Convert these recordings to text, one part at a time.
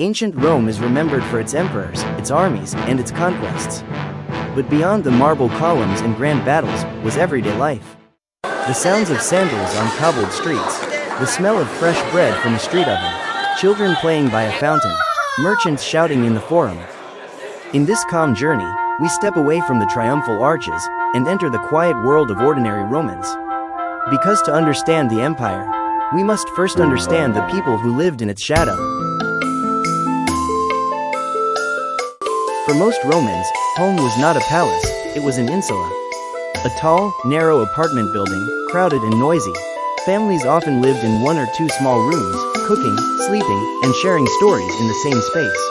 Ancient Rome is remembered for its emperors, its armies, and its conquests. But beyond the marble columns and grand battles was everyday life. The sounds of sandals on cobbled streets, the smell of fresh bread from a street oven, children playing by a fountain, merchants shouting in the forum. In this calm journey, we step away from the triumphal arches and enter the quiet world of ordinary Romans. Because to understand the empire, we must first understand the people who lived in its shadow. For most Romans, home was not a palace, it was an insula. A tall, narrow apartment building, crowded and noisy. Families often lived in one or two small rooms, cooking, sleeping, and sharing stories in the same space.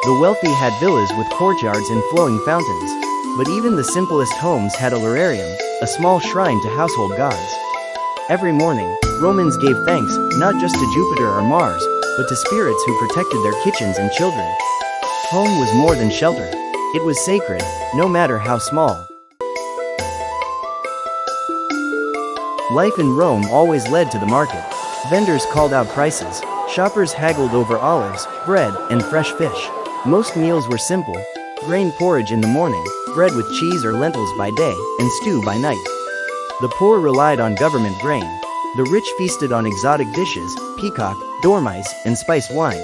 The wealthy had villas with courtyards and flowing fountains. But even the simplest homes had a lararium, a small shrine to household gods. Every morning, Romans gave thanks, not just to Jupiter or Mars, but to spirits who protected their kitchens and children. Home was more than shelter. It was sacred, no matter how small. Life in Rome always led to the market. Vendors called out prices. Shoppers haggled over olives, bread, and fresh fish. Most meals were simple. Grain porridge in the morning, bread with cheese or lentils by day, and stew by night. The poor relied on government grain. The rich feasted on exotic dishes, peacock, dormice, and spiced wine.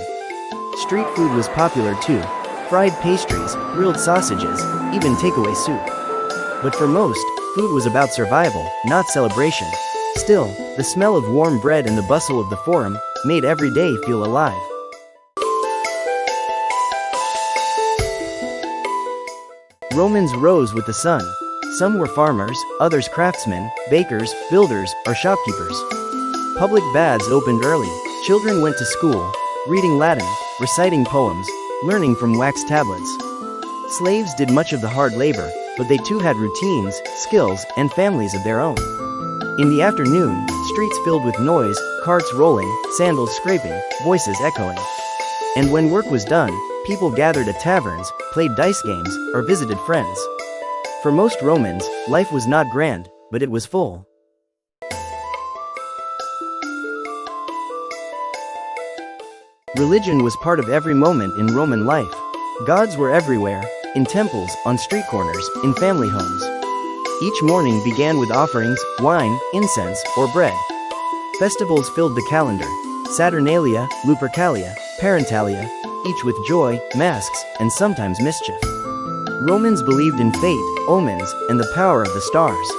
Street food was popular too. Fried pastries, grilled sausages, even takeaway soup. But for most, food was about survival, not celebration. Still, the smell of warm bread and the bustle of the forum made every day feel alive. Romans rose with the sun. Some were farmers, others craftsmen, bakers, builders, or shopkeepers. Public baths opened early. Children went to school, reading Latin, reciting poems, learning from wax tablets. Slaves did much of the hard labor, but they too had routines, skills, and families of their own. In the afternoon, streets filled with noise, carts rolling, sandals scraping, voices echoing. And when work was done, people gathered at taverns, played dice games, or visited friends. For most Romans, life was not grand, but it was full. Religion was part of every moment in Roman life. Gods were everywhere, in temples, on street corners, in family homes. Each morning began with offerings, wine, incense, or bread. Festivals filled the calendar: Saturnalia, Lupercalia, Parentalia, each with joy, masks, and sometimes mischief. Romans believed in fate, omens, and the power of the stars.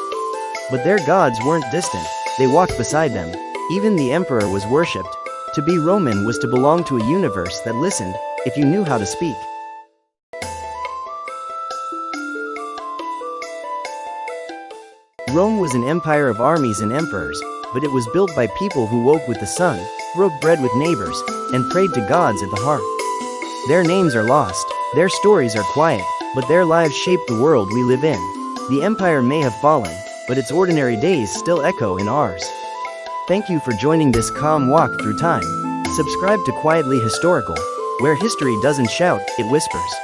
But their gods weren't distant, they walked beside them. Even the emperor was worshipped. To be Roman was to belong to a universe that listened, if you knew how to speak. Rome was an empire of armies and emperors, but it was built by people who woke with the sun, broke bread with neighbors, and prayed to gods at the hearth. Their names are lost, their stories are quiet, but their lives shape the world we live in. The empire may have fallen, but its ordinary days still echo in ours. Thank you for joining this calm walk through time. Subscribe to Quietly Historical, where history doesn't shout, it whispers.